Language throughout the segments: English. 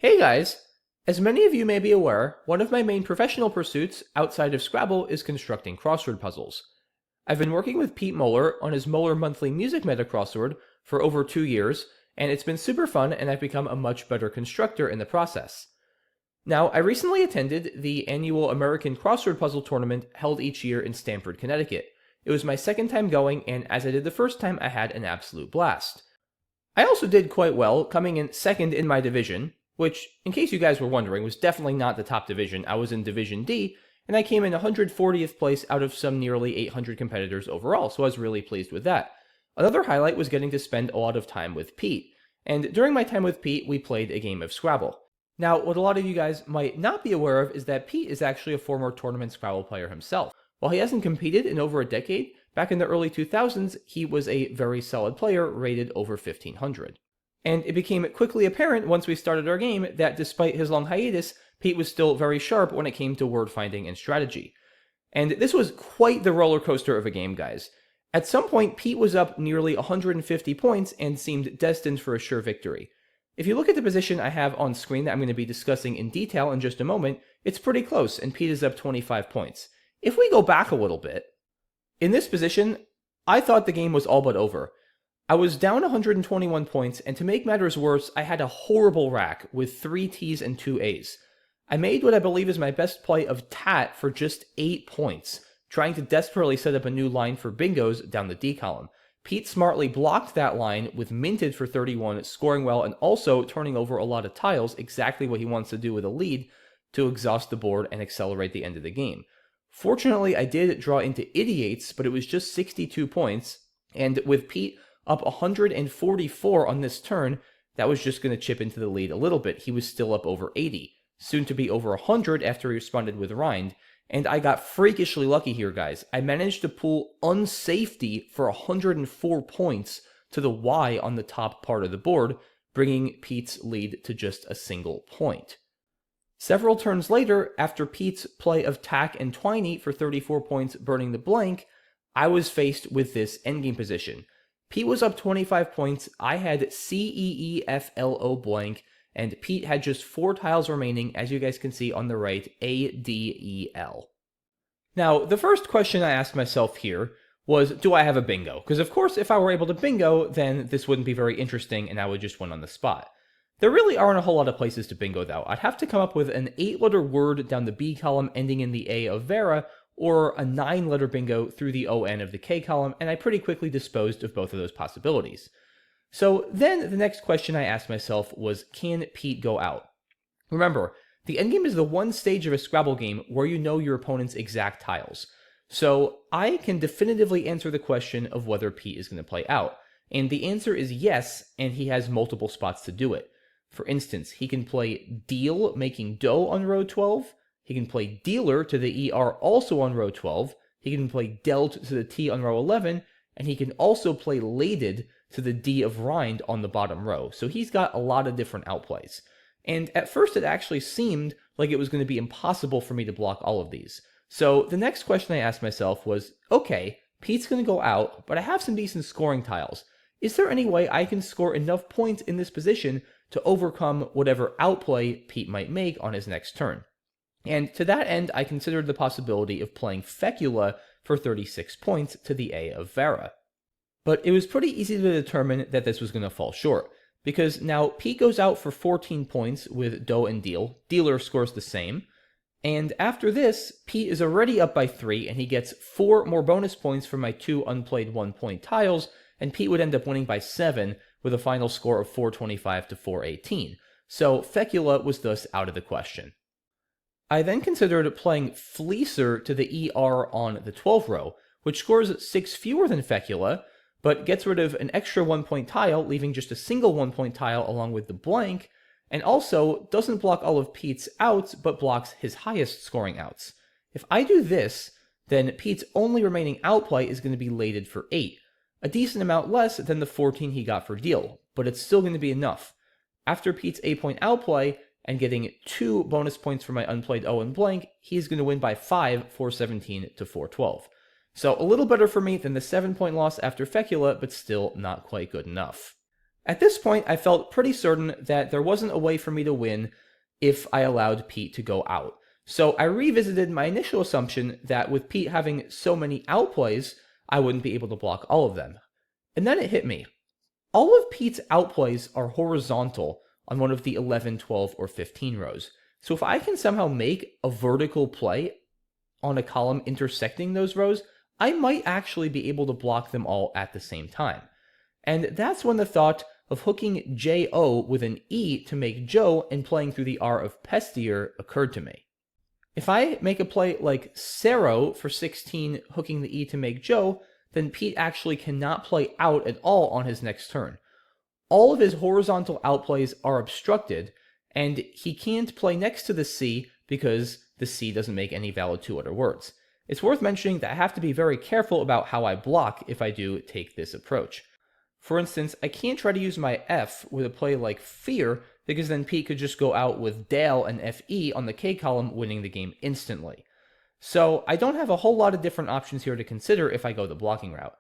Hey guys! As many of you may be aware, one of my main professional pursuits outside of Scrabble is constructing crossword puzzles. I've been working with Pete Muller on his Muller Monthly Music Meta crossword for over 2 years, and it's been super fun and I've become a much better constructor in the process. Now, I recently attended the annual American Crossword Puzzle Tournament held each year in Stamford, Connecticut. It was my second time going, and as I did the first time, I had an absolute blast. I also did quite well, coming in second in my division, which, in case you guys were wondering, was definitely not the top division. I was in Division D, and I came in 140th place out of some nearly 800 competitors overall, so I was really pleased with that. Another highlight was getting to spend a lot of time with Pete, and during my time with Pete, we played a game of Scrabble. Now, what a lot of you guys might not be aware of is that Pete is actually a former tournament Scrabble player himself. While he hasn't competed in over a decade, back in the early 2000s, he was a very solid player rated over 1500. And it became quickly apparent once we started our game that despite his long hiatus, Pete was still very sharp when it came to word finding and strategy. And this was quite the roller coaster of a game, guys. At some point, Pete was up nearly 150 points and seemed destined for a sure victory. If you look at the position I have on screen that I'm going to be discussing in detail in just a moment, it's pretty close, and Pete is up 25 points. If we go back a little bit, in this position, I thought the game was all but over. I was down 121 points, and to make matters worse, I had a horrible rack with 3 T's and 2 A's. I made what I believe is my best play of Tat for just 8 points, trying to desperately set up a new line for bingos down the D column. Pete smartly blocked that line with Minted for 31, scoring well and also turning over a lot of tiles, exactly what he wants to do with a lead, to exhaust the board and accelerate the end of the game. Fortunately, I did draw into Idiots, but it was just 62 points, and with Pete up 144 on this turn, that was just going to chip into the lead a little bit. He was still up over 80, soon to be over 100 after he responded with Rind, and I got freakishly lucky here, guys. I managed to pull unsafety for 104 points to the Y on the top part of the board, bringing Pete's lead to just a single point. Several turns later, after Pete's play of Tack and Twiney for 34 points burning the blank, I was faced with this endgame position. Pete was up 25 points, I had CEEFLO blank, and Pete had just 4 tiles remaining, as you guys can see on the right, ADEL. Now, the first question I asked myself here was, do I have a bingo? Because of course, if I were able to bingo, then this wouldn't be very interesting and I would just win on the spot. There really aren't a whole lot of places to bingo though. I'd have to come up with an 8-letter word down the B column ending in the A of Vera, or a 9-letter bingo through the ON of the K column, and I pretty quickly disposed of both of those possibilities. So then the next question I asked myself was, can Pete go out? Remember, the endgame is the one stage of a Scrabble game where you know your opponent's exact tiles. So I can definitively answer the question of whether Pete is going to play out. And the answer is yes, and he has multiple spots to do it. For instance, he can play Deal, making dough on row 12. He can play Dealer to the ER also on row 12. He can play Dealt to the T on row 11. And he can also play Laded to the D of Rind on the bottom row. So he's got a lot of different outplays. And at first it actually seemed like it was going to be impossible for me to block all of these. So the next question I asked myself was, okay, Pete's going to go out, but I have some decent scoring tiles. Is there any way I can score enough points in this position to overcome whatever outplay Pete might make on his next turn? And to that end, I considered the possibility of playing Fecula for 36 points to the A of Vera. But it was pretty easy to determine that this was going to fall short, because now Pete goes out for 14 points with Dough and Deal, Dealer scores the same, and after this, Pete is already up by 3, and he gets 4 more bonus points for my 2 unplayed 1-point tiles, and Pete would end up winning by 7 with a final score of 425 to 418. So Fecula was thus out of the question. I then considered playing Fleecer to the ER on the 12th row, which scores 6 fewer than Fecula, but gets rid of an extra 1-point tile, leaving just a single 1-point tile along with the blank, and also doesn't block all of Pete's outs, but blocks his highest scoring outs. If I do this, then Pete's only remaining outplay is going to be Laded for 8, a decent amount less than the 14 he got for Deal, but it's still going to be enough. After Pete's 8-point outplay, and getting 2 bonus points for my unplayed O and blank, he's going to win by 5, 417 to 412. So a little better for me than the 7-point loss after Fecula, but still not quite good enough. At this point, I felt pretty certain that there wasn't a way for me to win if I allowed Pete to go out. So I revisited my initial assumption that with Pete having so many outplays, I wouldn't be able to block all of them. And then it hit me. All of Pete's outplays are horizontal on one of the 11, 12, or 15 rows. So if I can somehow make a vertical play on a column intersecting those rows, I might actually be able to block them all at the same time. And that's when the thought of hooking J-O with an E to make Joe and playing through the R of Pestier occurred to me. If I make a play like Sero for 16, hooking the E to make Joe, then Pete actually cannot play out at all on his next turn. All of his horizontal outplays are obstructed, and he can't play next to the C because the C doesn't make any valid two other words. It's worth mentioning that I have to be very careful about how I block if I do take this approach. For instance, I can't try to use my F with a play like Fear, because then Pete could just go out with Dale and FE on the K column, winning the game instantly. So I don't have a whole lot of different options here to consider if I go the blocking route.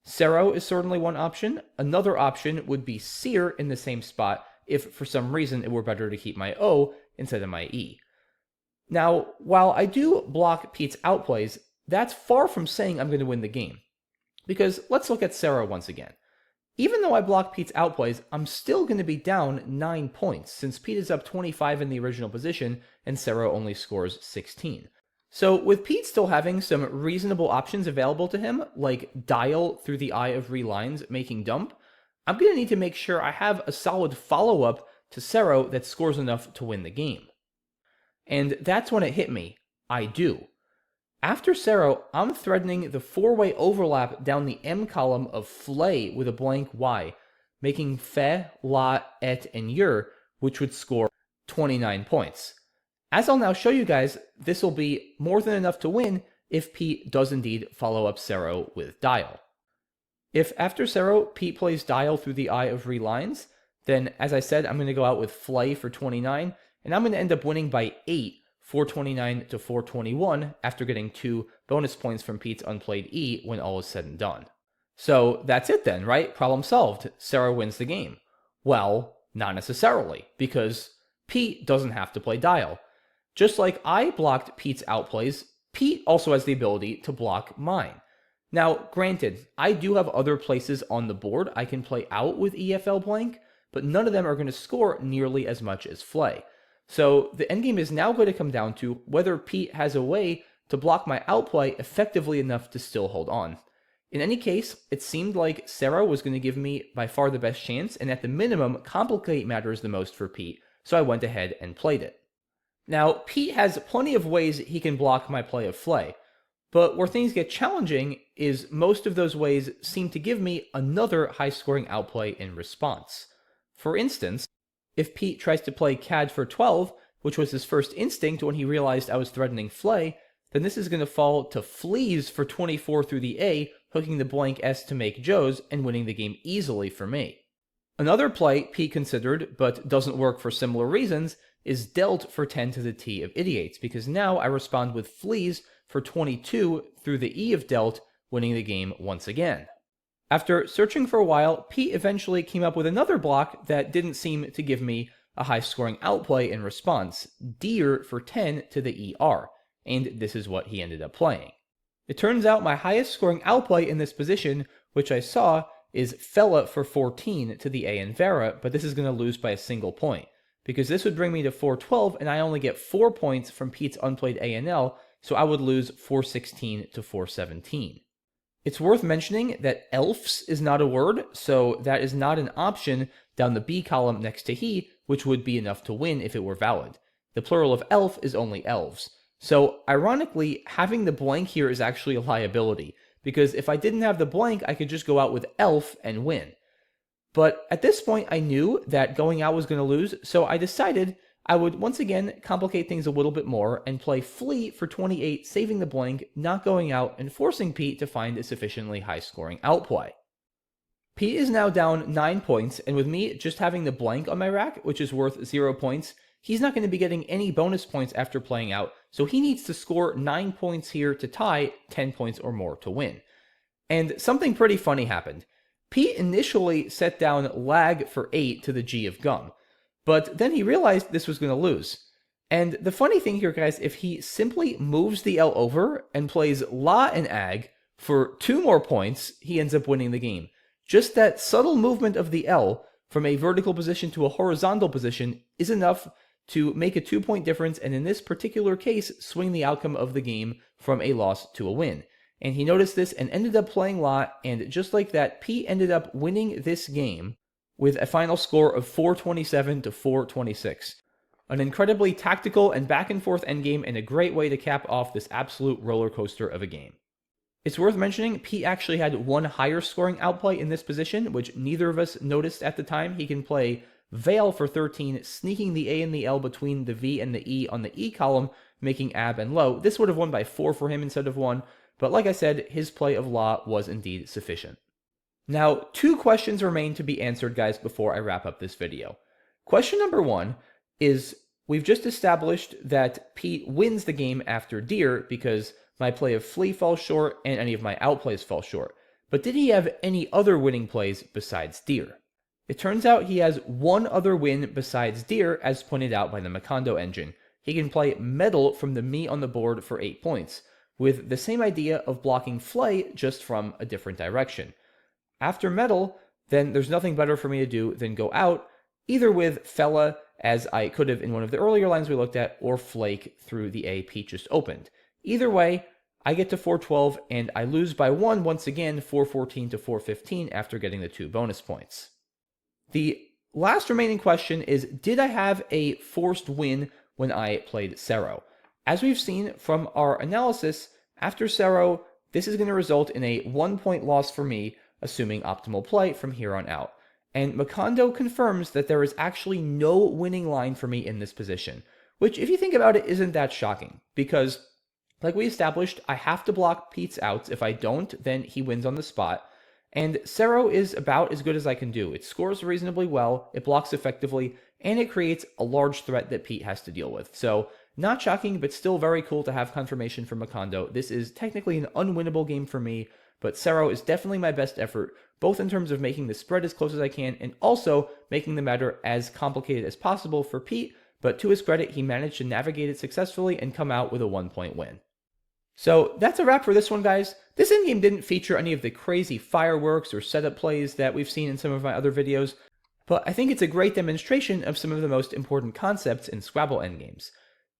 Sero is certainly one option. Another option would be Sear in the same spot if for some reason it were better to keep my O instead of my E. Now, while I do block Pete's outplays, that's far from saying I'm going to win the game. Because let's look at Sero once again. Even though I block Pete's outplays, I'm still going to be down 9 points, since Pete is up 25 in the original position and Sero only scores 16. So with Pete still having some reasonable options available to him, like Dial through the Eye of Relines, making Dump, I'm going to need to make sure I have a solid follow-up to Sero that scores enough to win the game. And that's when it hit me. I do. After Sero, I'm threatening the four-way overlap down the M column of Flay with a blank Y, making Fe, La, Et, and Yer, which would score 29 points. As I'll now show you guys, this will be more than enough to win if Pete does indeed follow up Sero with Dial. If after Sero, Pete plays Dial through the Eye of Relines, then as I said, I'm going to go out with Flay for 29, and I'm going to end up winning by 8, 429 to 421, after getting 2 bonus points from Pete's unplayed E when all is said and done. So that's it then, right? Problem solved. Sero wins the game. Well, not necessarily, because Pete doesn't have to play Dial. Just like I blocked Pete's outplays, Pete also has the ability to block mine. Now, granted, I do have other places on the board I can play out with EFL blank, but none of them are going to score nearly as much as Flay. So the endgame is now going to come down to whether Pete has a way to block my outplay effectively enough to still hold on. In any case, it seemed like Sero was going to give me by far the best chance, and at the minimum, complicate matters the most for Pete, so I went ahead and played it. Now, Pete has plenty of ways he can block my play of Flay, but where things get challenging is most of those ways seem to give me another high-scoring outplay in response. For instance, if Pete tries to play Cad for 12, which was his first instinct when he realized I was threatening Flay, then this is going to fall to Fleas for 24 through the A, hooking the blank S to make Joe's and winning the game easily for me. Another play Pete considered, but doesn't work for similar reasons, is Delt for 10 to the T of Idiots, because now I respond with Fleas for 22 through the E of Delt, winning the game once again. After searching for a while, Pete eventually came up with another block that didn't seem to give me a high-scoring outplay in response, Deer for 10 to the ER, and this is what he ended up playing. It turns out my highest-scoring outplay in this position, which I saw, is Fella for 14 to the A and Vera, but this is going to lose by a single point, because this would bring me to 412, and I only get 4 points from Pete's unplayed A and L, so I would lose 416 to 417. It's worth mentioning that elfs is not a word, so that is not an option down the B column next to he, which would be enough to win if it were valid. The plural of elf is only elves. So, ironically, having the blank here is actually a liability, because if I didn't have the blank, I could just go out with elf and win. But at this point, I knew that going out was going to lose, so I decided I would once again complicate things a little bit more and play Flea for 28, saving the blank, not going out, and forcing Pete to find a sufficiently high-scoring outplay. Pete is now down 9 points, and with me just having the blank on my rack, which is worth 0 points, he's not going to be getting any bonus points after playing out, so he needs to score 9 points here to tie 10 points or more to win. And something pretty funny happened. Pete initially set down lag for 8 to the G of gum, but then he realized this was going to lose. And the funny thing here, guys, if he simply moves the L over and plays La and Ag for 2 more points, he ends up winning the game. Just that subtle movement of the L from a vertical position to a horizontal position is enough to make a 2-point difference, and in this particular case, swing the outcome of the game from a loss to a win. And he noticed this and ended up playing La, and just like that, Pete ended up winning this game with a final score of 427 to 426. An incredibly tactical and back-and-forth endgame, and a great way to cap off this absolute roller coaster of a game. It's worth mentioning, Pete actually had one higher scoring outplay in this position, which neither of us noticed at the time. He can play Veil for 13, sneaking the A and the L between the V and the E on the E column, making Ab and Low. This would have won by 4 for him instead of 1, but like I said, his play of La was indeed sufficient. Now, 2 questions remain to be answered, guys, before I wrap up this video. Question number 1 is, we've just established that Pete wins the game after Deer because my play of Flea falls short and any of my outplays fall short. But did he have any other winning plays besides Deer? It turns out he has one other win besides Deer, as pointed out by the Macondo engine. He can play Metal from the Me on the board for 8 points, with the same idea of blocking Flay just from a different direction. After Metal, then there's nothing better for me to do than go out, either with Fella, as I could have in one of the earlier lines we looked at, or Flake through the A Pete just opened. Either way, I get to 412, and I lose by 1 once again, 414 to 415 after getting the 2 bonus points. The last remaining question is, did I have a forced win when I played Sero? As we've seen from our analysis, after Sero, this is going to result in a 1-point loss for me, assuming optimal play from here on out. And Macondo confirms that there is actually no winning line for me in this position, which, if you think about it, isn't that shocking, because like we established, I have to block Pete's outs. If I don't, then he wins on the spot. And Sero is about as good as I can do. It scores reasonably well, it blocks effectively, and it creates a large threat that Pete has to deal with. So, not shocking, but still very cool to have confirmation from Macondo. This is technically an unwinnable game for me, but Sero is definitely my best effort, both in terms of making the spread as close as I can, and also making the matter as complicated as possible for Pete, but to his credit, he managed to navigate it successfully and come out with a 1-point win. So that's a wrap for this one, guys. This endgame didn't feature any of the crazy fireworks or setup plays that we've seen in some of my other videos, but I think it's a great demonstration of some of the most important concepts in Scrabble endgames.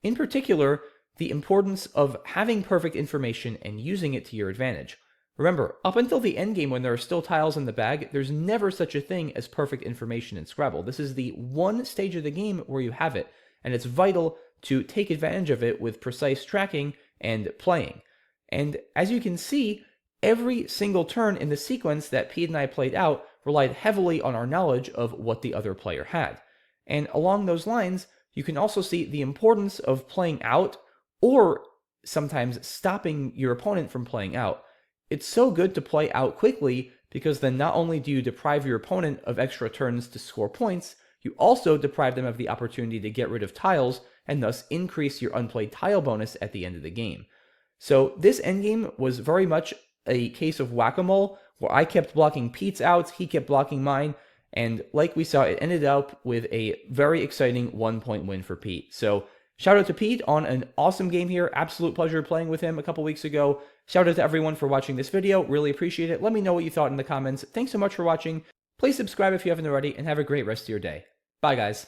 In particular, the importance of having perfect information and using it to your advantage. Remember, up until the endgame when there are still tiles in the bag, there's never such a thing as perfect information in Scrabble. This is the one stage of the game where you have it, and it's vital to take advantage of it with precise tracking and playing. And as you can see, every single turn in the sequence that Pete and I played out relied heavily on our knowledge of what the other player had. And along those lines, you can also see the importance of playing out, or sometimes stopping your opponent from playing out. It's so good to play out quickly, because then not only do you deprive your opponent of extra turns to score points, you also deprive them of the opportunity to get rid of tiles, and thus increase your unplayed tile bonus at the end of the game. So this endgame was very much a case of Whac-A-Mole, where I kept blocking Pete's outs, he kept blocking mine, and like we saw, it ended up with a very exciting 1-point win for Pete. So shout out to Pete on an awesome game here. Absolute pleasure playing with him a couple weeks ago. Shout out to everyone for watching this video. Really appreciate it. Let me know what you thought in the comments. Thanks so much for watching. Please subscribe if you haven't already, and have a great rest of your day. Bye, guys.